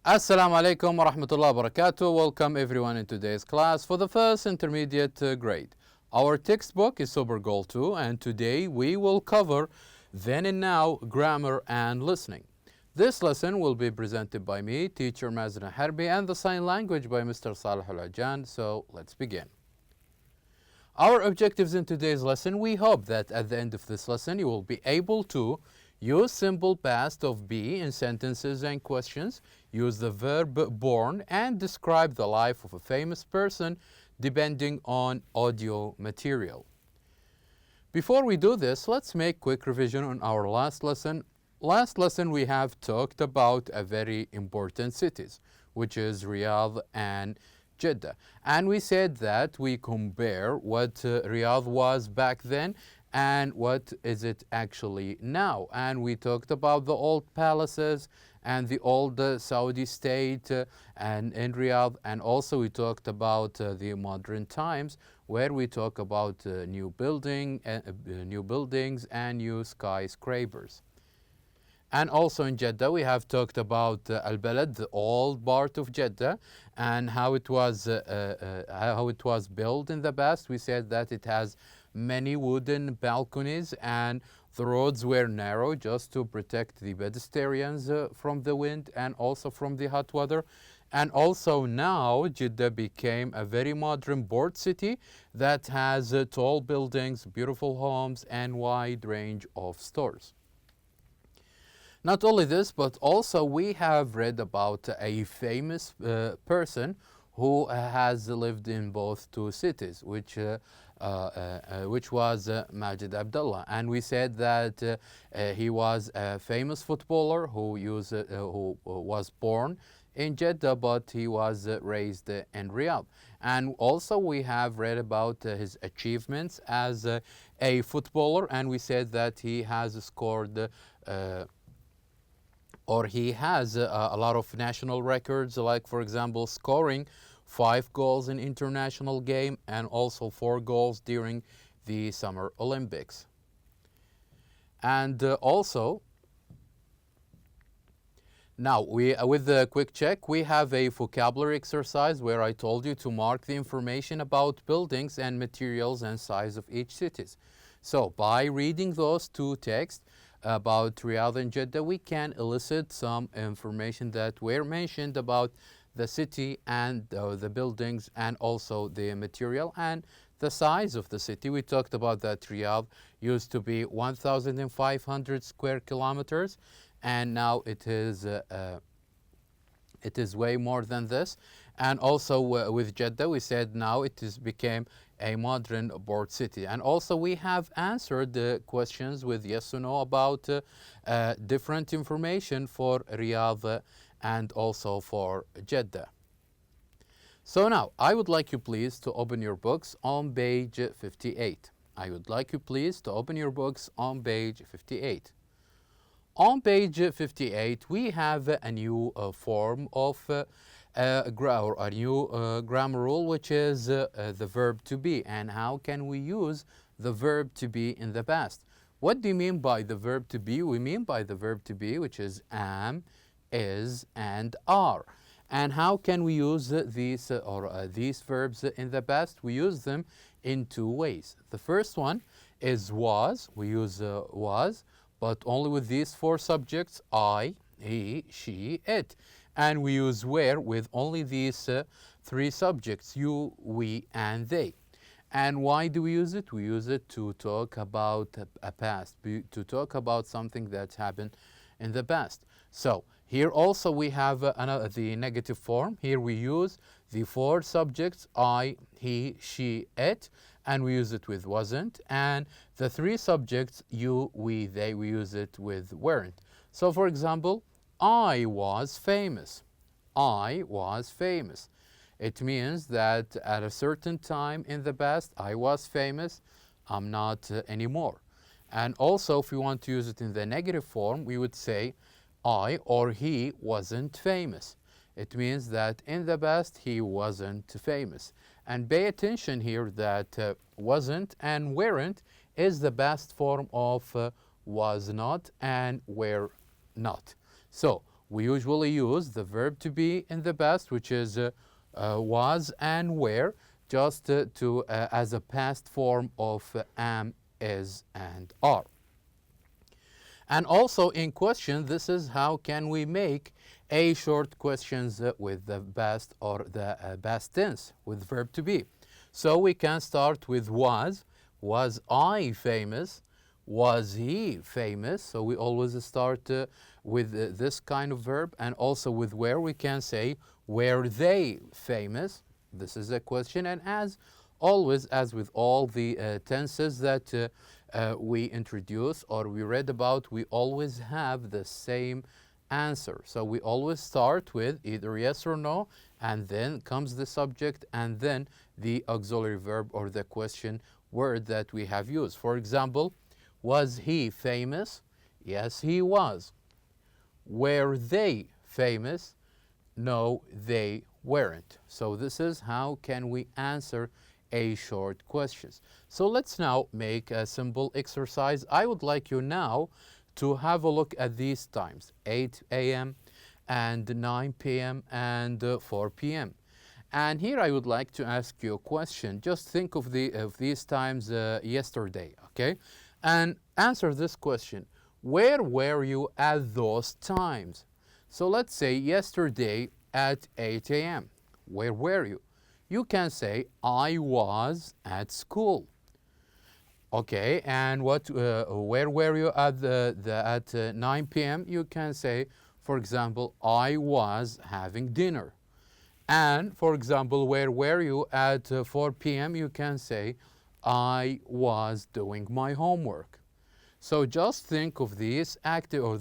Assalamu alaikum wa rahmatullahi wa barakatuh. Welcome everyone in today's class for the first intermediate grade. Our textbook is Super Goal 2 and today we will cover then and now grammar and listening. This lesson will be presented by me, teacher Mazna Harbi, and the sign language by Mr. Salih Al-Ajan. So let's begin. Our objectives in today's lesson, we hope that at the end of this lesson you will be able to use simple past of be in sentences and questions, use the verb born, and describe the life of a famous person depending on audio material. Before we do this, let's make quick revision on our last lesson. Last lesson we have talked about a very important cities, which is Riyadh and Jeddah. And we said that we compare what Riyadh was back then and what is it actually now. And we talked about the old palaces and the old Saudi state and in Riyadh, and also we talked about the modern times where we talk about new buildings and new skyscrapers. And also in Jeddah we have talked about Al-Balad, the old part of Jeddah, and how it was built in the past. We said that it has many wooden balconies and the roads were narrow just to protect the pedestrians from the wind and also from the hot weather. And also now Jeddah became a very modern port city that has tall buildings, beautiful homes, and wide range of stores. Not only this, but also we have read about a famous person who has lived in both two cities, which was Majid Abdullah. And we said that he was a famous footballer who was born in Jeddah, but he was raised in Riyadh. And also we have read about his achievements as a footballer, and we said that he has scored he has a lot of national records, like for example scoring 5 goals in international game and also 4 goals during the Summer Olympics. And also now with the quick check, we have a vocabulary exercise where I told you to mark the information about buildings and materials and size of each cities. So by reading those two texts about Riyadh and Jeddah, we can elicit some information that were mentioned about the city and the buildings and also the material and the size of the city. We talked about that Riyadh used to be 1,500 square kilometers and now it is way more than this. And also with Jeddah we said now it became a modern port city. And also we have answered the questions with yes or no about different information for Riyadh and also for Jeddah. So now I would like you please to open your books on page 58. I would like you please to open your books on page 58. On page 58 we have a new form of a new grammar rule, which is the verb to be. And how can we use the verb to be in the past? What do you mean by the verb to be? We mean by the verb to be, which is am, is, and are. And how can we use these verbs in the past? We use them in two ways. The first one is was. We use was, but only with these 4 subjects: I, he, she, it. And we use were with only these 3 subjects: you, we, and they. And why do we use it? We use it to talk about a past, to talk about something that's happened in the past. So here also we have the negative form. Here we use the 4 subjects: I, he, she, it, and we use it with wasn't. And the 3 subjects: you, we, they, we use it with weren't. So for example, I was famous. I was famous. It means that at a certain time in the past I was famous. I'm not anymore. And also if we want to use it in the negative form, we would say I or he wasn't famous. It means that in the past he wasn't famous. And pay attention here that wasn't and weren't is the past form of was not and were not. So we usually use the verb to be in the past, which is was and were, just as a past form of am, is, and are. And also in question, this is how can we make a short questions with the past or the past tense with verb to be. So we can start with was I famous, was he famous? So we always start with this kind of verb, and also with where we can say, were they famous? This is a question, and as always, as with all the tenses that we introduce or we read about, we always have the same answer. So we always start with either yes or no, and then comes the subject, and then the auxiliary verb or the question word that we have used. For example, was he famous? Yes, he was. Were they famous? No, they weren't. So this is how can we answer a short questions. So let's now make a simple exercise. I would like you now to have a look at these times, 8 a.m. and 9 p.m. and 4 p.m. And here I would like to ask you a question. Just think of these times yesterday, okay? And answer this question. Where were you at those times? So let's say yesterday at 8 a.m. Where were you? You can say, I was at school. Okay, and where were you at 9 p.m.? You can say, for example, I was having dinner. And, for example, where were you at 4 p.m.? You can say, I was doing my homework. So just think of these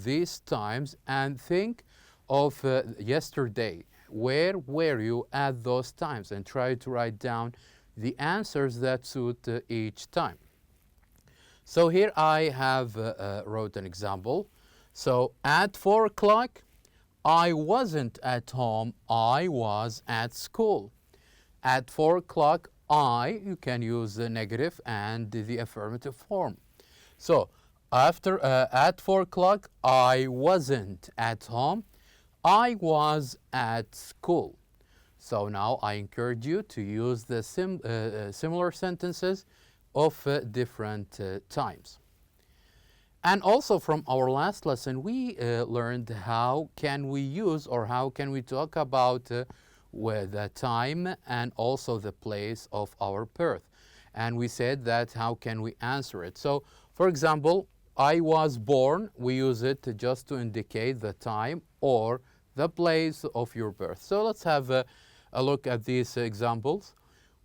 these times and think of yesterday. Where were you at those times? And try to write down the answers that suit each time. So here I have wrote an example. So at 4 o'clock, I wasn't at home, I was at school. At 4 o'clock, you can use the negative and the affirmative form. So at 4 o'clock, I wasn't at home, I was at school. So now I encourage you to use the similar sentences of different times. And also from our last lesson, we learned how can we use or how can we talk about with the time and also the place of our birth. And we said that how can we answer it. So, for example, I was born, we use it just to indicate the time or the place of your birth. So let's have a look at these examples.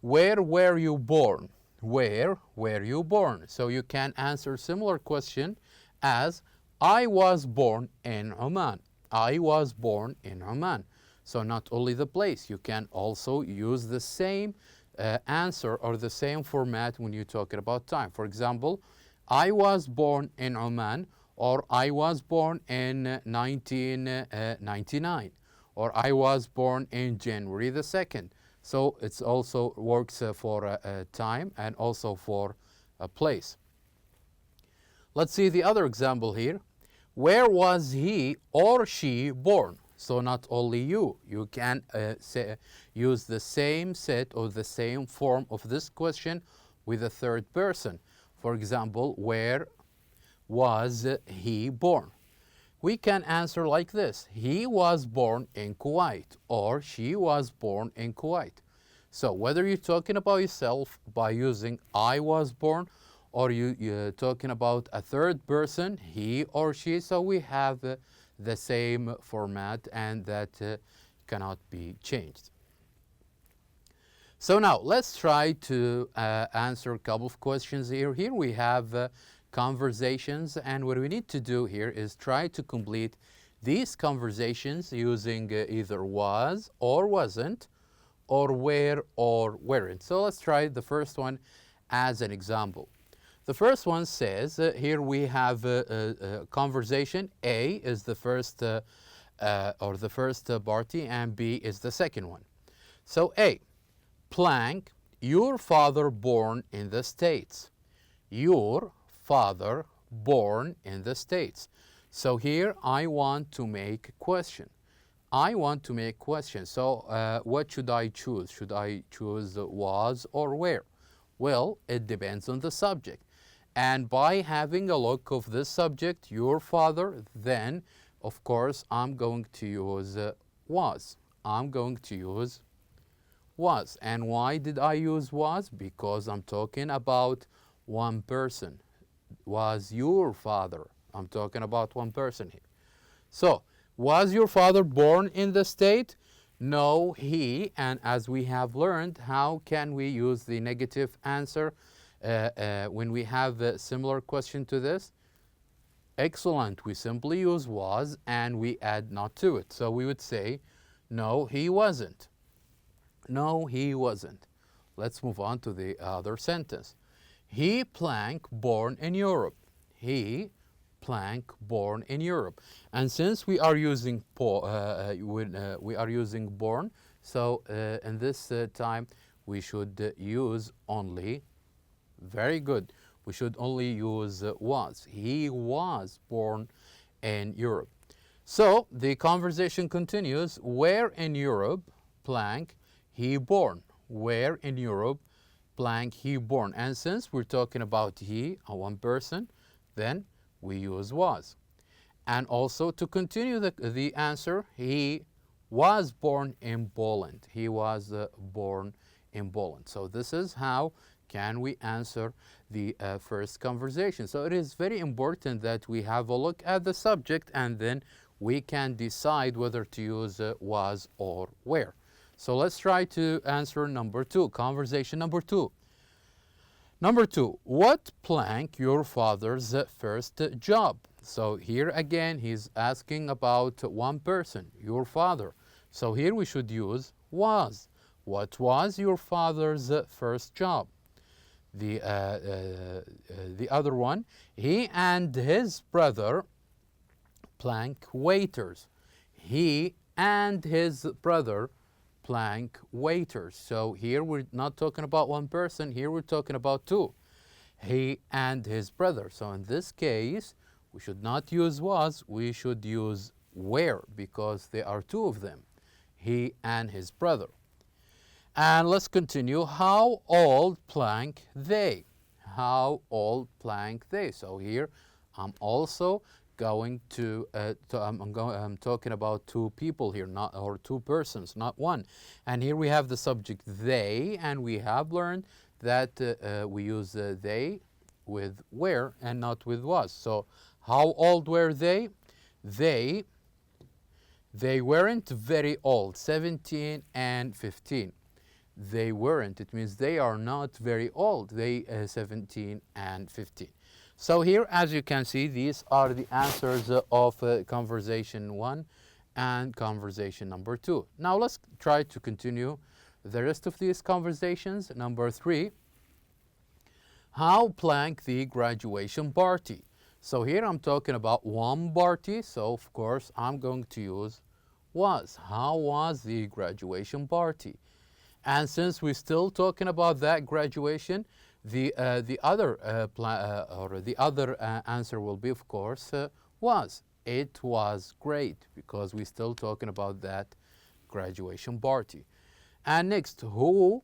Where were you born? Where were you born? So you can answer similar question as I was born in Oman. I was born in Oman. So not only the place, you can also use the same answer or the same format when you're talking about time. For example, I was born in Oman, or I was born in 1999, or I was born in January the 2nd. So it also works for time and also for a place. Let's see the other example here. Where was he or she born? So not only you can use the same set or the same form of this question with a third person. For example, where was he born? We can answer like this. He was born in Kuwait, or she was born in Kuwait. So whether you're talking about yourself by using I was born, or you're talking about a third person, he or she, so we have the same format, and that cannot be changed. So now let's try to answer a couple of questions here. Here we have conversations, and what we need to do here is try to complete these conversations using either was or wasn't, or where or weren't. So let's try the first one as an example. The first one says, here we have a conversation. A is the first party, and B is the second one. So A, blank, your father born in the States. Your father born in the States. So here I want to make a question. I want to make question. So what should I choose? Should I choose was or where? Well, it depends on the subject. And by having a look of this subject, your father, then of course I'm going to use was. I'm going to use was. And why did I use was? Because I'm talking about one person. Was your father. I'm talking about one person here. So, was your father born in the state? No, he. And as we have learned, how can we use the negative answer when we have a similar question to this? Excellent. We simply use was and we add not to it. So we would say, no, he wasn't. No, he wasn't. Let's move on to the other sentence. He blank born in Europe. He blank born in Europe. And since we are using we are using born, so in this time we should use only. Very good. We should only use was. He was born in Europe. So the conversation continues. Where in Europe blank he born? Where in Europe blank he born? And since we're talking about he, a one person, then we use was. And also to continue the answer, he was born in Poland. He was born in Poland. So this is how can we answer the first conversation. So it is very important that we have a look at the subject and then we can decide whether to use was or where. So let's try to answer number two, conversation number two. Number two, what blank your father's first job? So here again, he's asking about one person, your father. So here we should use was. What was your father's first job? The other one, he and his brother blank waiters. He and his brother blank waiters. So here we're not talking about one person, here we're talking about two. He and his brother. So in this case, we should not use was, we should use where because there are two of them. He and his brother. And let's continue. How old blank they? How old blank they? So here I'm also going to I'm talking about two people here, not or two persons, not one. And here we have the subject they, and we have learned that we use they with where and not with was. So how old were they? They weren't very old, 17 and 15. They weren't. It means they are not very old. They 17 and 15. So here, as you can see, these are the answers of conversation one and conversation number two. Now let's try to continue the rest of these conversations. Number three, how blank the graduation party? So here I'm talking about one party, so of course I'm going to use was. How was the graduation party? And since we're still talking about that graduation, the other answer will be, of course, was. It was great because we're still talking about that graduation party. And next, who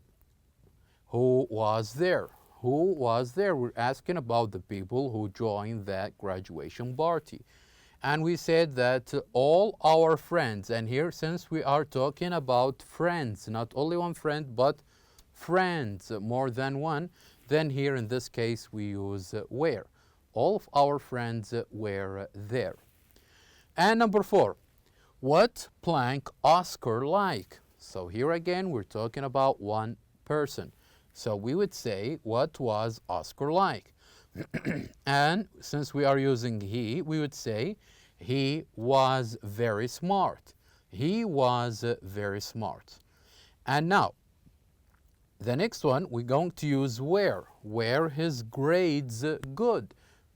was there? Who was there? We're asking about the people who joined that graduation party. And we said that all our friends, and here since we are talking about friends, not only one friend, but friends, more than one, then here in this case we use were. All of our friends were there. And number four, what blank Oscar like? So here again we're talking about one person. So we would say, what was Oscar like? And since we are using he, we would say, he was very smart. He was very smart. And now, the next one, we're going to use where. Were his grades good?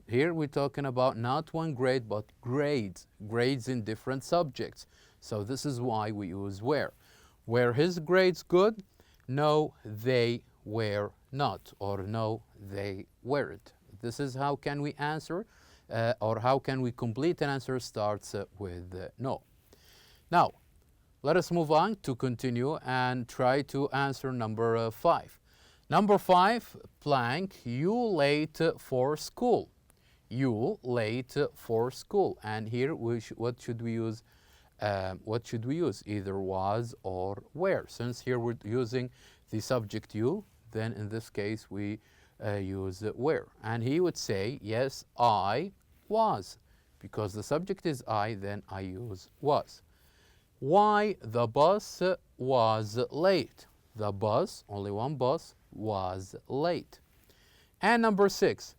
Here we're talking about not one grade, but grades. Grades in different subjects. So this is why we use where. Were his grades good? No, they were not. Or no, they weren't. This is how can we answer or how can we complete an answer starts with no. Now, let us move on to continue and try to answer number 5. Number 5, blank, you late for school. You late for school. And here, what should we use? Either was or were. Since here we're using the subject you, then in this case we use were. And he would say, yes, I was. Because the subject is I, then I use was. Why the bus was late. The bus, only one bus, was late. And number 6,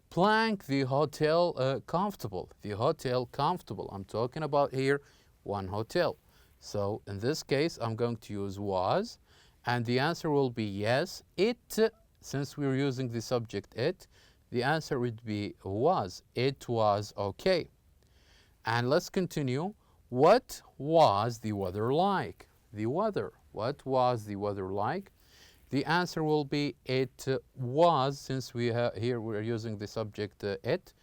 blank the hotel comfortable. The hotel comfortable. I'm talking about here one hotel. So in this case, I'm going to use was, and the answer will be yes, it, since we're using the subject it, the answer would be was. It was okay. And let's continue. What was the weather like? The weather. What was the weather like? The answer will be it was, since here we're using the subject it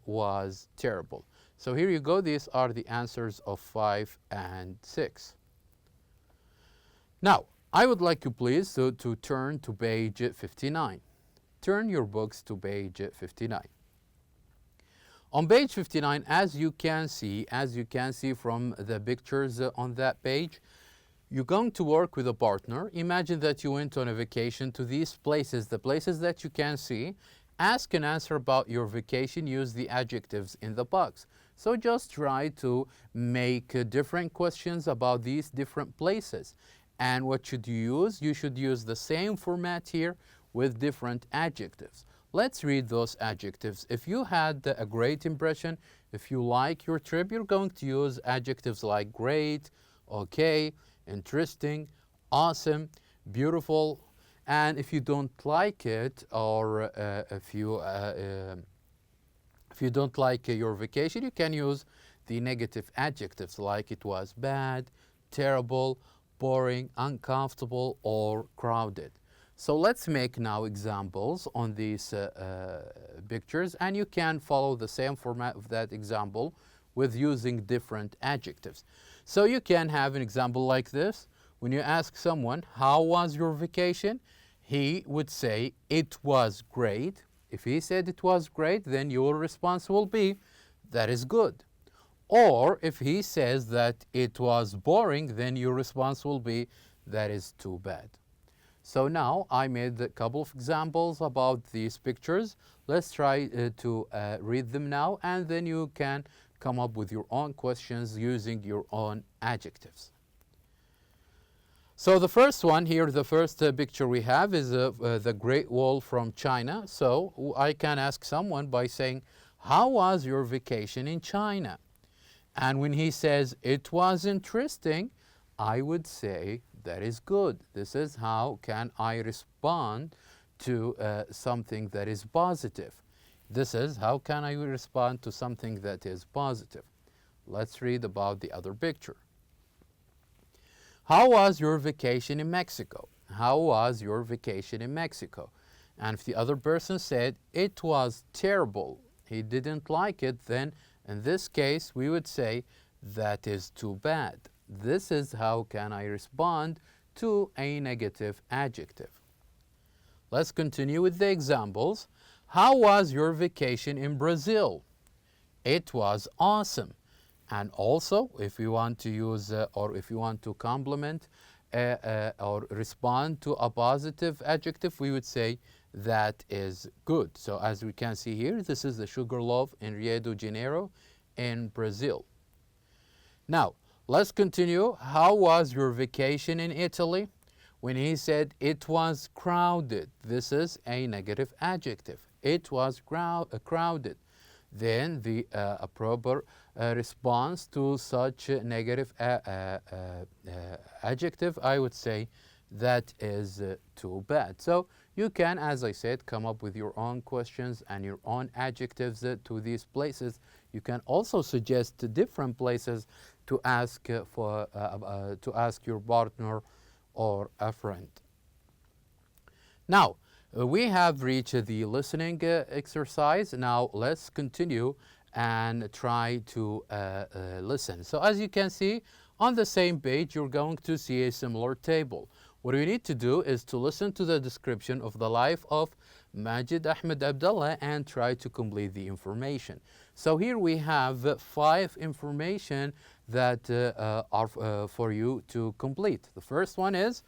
was terrible. So here you go. These are the answers of 5 and 6. Now, I would like you please to turn to page 59. Turn your books to page 59. On page 59, as you can see from the pictures on that page, you're going to work with a partner. Imagine that you went on a vacation to these places, the places that you can see. Ask and answer about your vacation. Use the adjectives in the box. So just try to make different questions about these different places. And what should you use? You should use the same format here with different adjectives. Let's read those adjectives. If you had a great impression, if you like your trip, you're going to use adjectives like great, okay, interesting, awesome, beautiful. And if you don't like it, or if you don't like your vacation, you can use the negative adjectives like it was bad, terrible, boring, uncomfortable, or crowded. So let's make now examples on these pictures, and you can follow the same format of that example with using different adjectives. So you can have an example like this. When you ask someone, how was your vacation? He would say, it was great. If he said it was great, then your response will be, that is good. Or if he says that it was boring, then your response will be, that is too bad. So now I made a couple of examples about these pictures. Let's try to read them now, and then you can come up with your own questions using your own adjectives. So the first one here, the first picture we have is the Great Wall from China. So I can ask someone by saying, how was your vacation in China? And when he says, it was interesting, I would say, that is good. This is how can I respond to something that is positive. This is how can I respond to something that is positive. Let's read about the other picture. How was your vacation in Mexico? How was your vacation in Mexico? And if the other person said, it was terrible, he didn't like it, then in this case we would say, that is too bad. This is how can I respond to a negative adjective. Let's continue with the examples. How was your vacation in Brazil? It was awesome. And also, if you want to use or if you want to compliment or respond to a positive adjective, we would say that is good. So as we can see here, this is the Sugar Loaf in Rio de Janeiro in Brazil. Now, let's continue. How was your vacation in Italy? When he said it was crowded, this is a negative adjective. It was crowded. Then the proper response to such a negative adjective, I would say, that is too bad. So you can, as I said, come up with your own questions and your own adjectives to these places. You can also suggest different places to ask to ask your partner or a friend. Now, We have reached the listening exercise. Now let's continue and try to listen. So as you can see, on the same page, you're going to see a similar table. What you need to do is to listen to the description of the life of Majid Ahmed Abdullah and try to complete the information. So here we have 5 information that are for you to complete. The first one is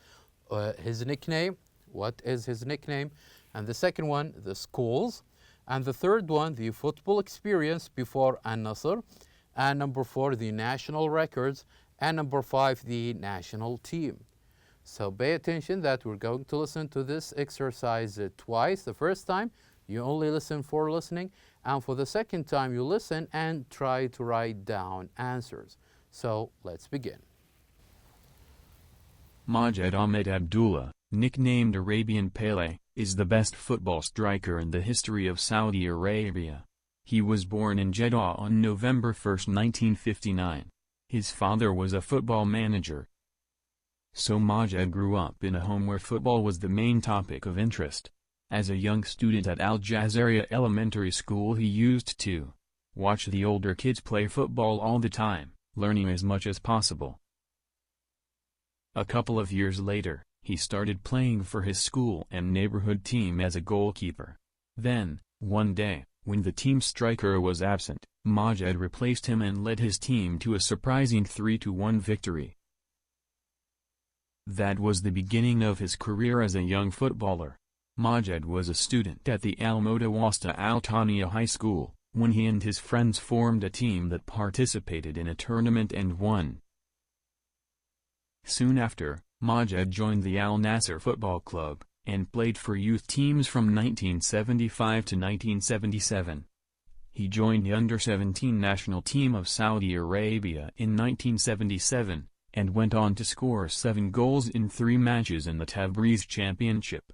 his nickname. What is his nickname? And the second one, the schools. And the third one, the football experience before Al-Nasr. And number 4, the national records. And number 5, the national team. So pay attention that we're going to listen to this exercise twice. The first time, you only listen for listening. And for the second time, you listen and try to write down answers. So let's begin. Majid Ahmed Abdullah, nicknamed Arabian Pele, is the best football striker in the history of Saudi Arabia. He was born in Jeddah on November 1, 1959. His father was a football manager. So Majid grew up in a home where football was the main topic of interest. As a young student at Al Jazaria Elementary School, he used to watch the older kids play football all the time, learning as much as possible. A couple of years later, he started playing for his school and neighborhood team as a goalkeeper. Then, one day, when the team striker was absent, Majid replaced him and led his team to a surprising 3-1 victory. That was the beginning of his career as a young footballer. Majid was a student at the Al-Mutawassit Al-Thaniya High School, when he and his friends formed a team that participated in a tournament and won. Soon after, Majid joined the Al-Nasr Football Club, and played for youth teams from 1975 to 1977. He joined the under-17 national team of Saudi Arabia in 1977, and went on to score 7 goals in 3 matches in the Tabriz Championship.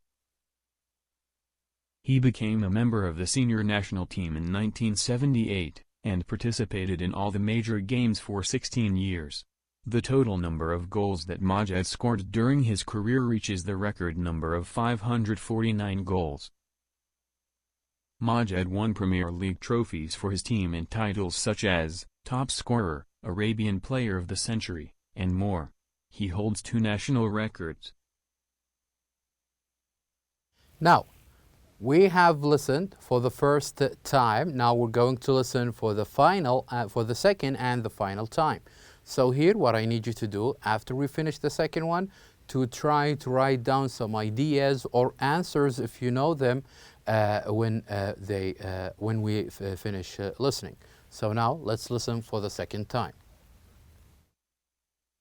He became a member of the senior national team in 1978, and participated in all the major games for 16 years. The total number of goals that Majid scored during his career reaches the record number of 549 goals. Majid won Premier League trophies for his team and titles such as Top Scorer, Arabian Player of the Century, and more. He holds 2 national records. Now, we have listened for the first time. Now we're going to listen for the second and the final time. So here, what I need you to do after we finish the second one, to try to write down some ideas or answers if you know them when we finish listening. So now let's listen for the second time.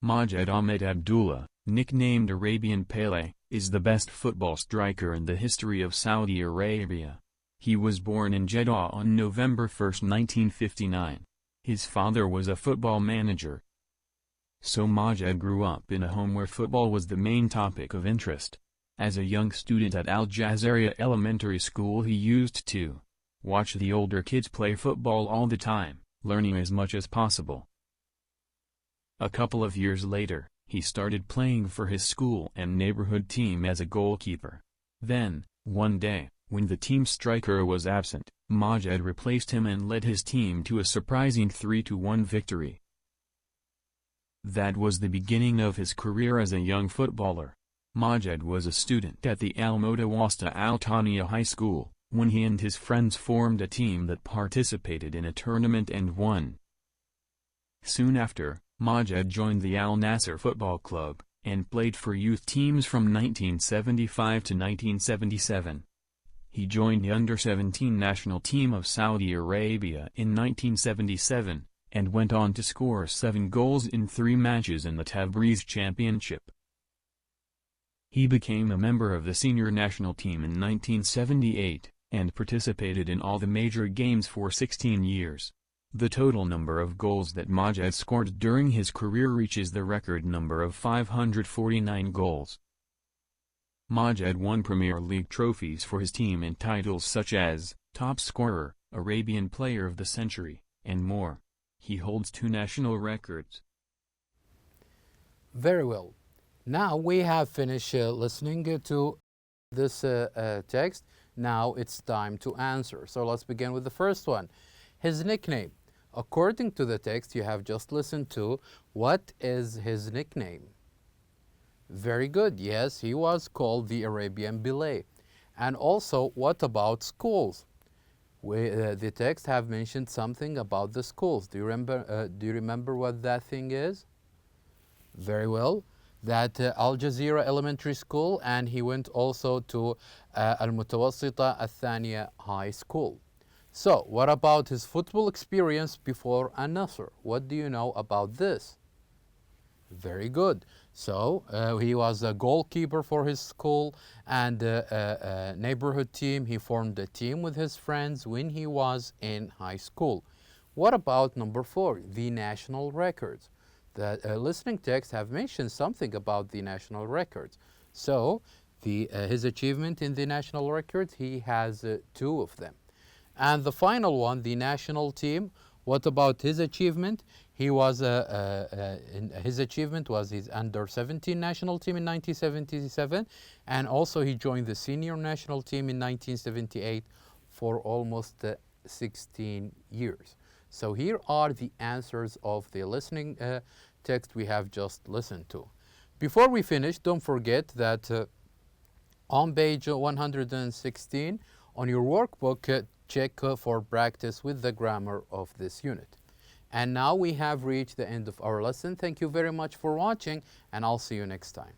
Majid Ahmed Abdullah, nicknamed Arabian Pele, is the best football striker in the history of Saudi Arabia. He was born in Jeddah on November 1, 1959. His father was a football manager. So Majid grew up in a home where football was the main topic of interest. As a young student at Al Jazaria Elementary School, he used to watch the older kids play football all the time, learning as much as possible. A couple of years later, he started playing for his school and neighborhood team as a goalkeeper. Then, one day, when the team striker was absent, Majid replaced him and led his team to a surprising 3-1 victory. That was the beginning of his career as a young footballer. Majid was a student at the Al-Mutawassit Al-Thaniya High School, when he and his friends formed a team that participated in a tournament and won. Soon after, Majid joined the Al-Nasr Football Club, and played for youth teams from 1975 to 1977. He joined the under-17 national team of Saudi Arabia in 1977, and went on to score 7 goals in 3 matches in the Tabriz Championship. He became a member of the senior national team in 1978, and participated in all the major games for 16 years. The total number of goals that Majid scored during his career reaches the record number of 549 goals. Majid won Premier League trophies for his team and titles such as Top Scorer, Arabian Player of the Century, and more. He holds 2 national records. Very well. Now we have finished listening to this text. Now it's time to answer. So let's begin with the first one. His nickname. According to the text you have just listened to, what is his nickname? Very good. Yes, he was called the Arabian Bilay. And also, what about schools? The text have mentioned something about the schools. Do you remember what that thing is? Very well. That Al Jazeera Elementary School, and he went also to Al-Mutawassita الثانية High School. So, what about his football experience before Al-Nasr? What do you know about this? Very good. So, he was a goalkeeper for his school and neighborhood team. He formed a team with his friends when he was in high school. What about number 4, the national records? The listening text have mentioned something about the national records. So, his achievement in the national records, he has 2 of them. And the final one, the national team, what about his achievement? He was his achievement was his under-17 national team in 1977, and also he joined the senior national team in 1978 for almost 16 years. So here are the answers of the listening text we have just listened to. Before we finish, don't forget that on page 116 on your workbook, check for practice with the grammar of this unit. And now we have reached the end of our lesson. Thank you very much for watching, and I'll see you next time.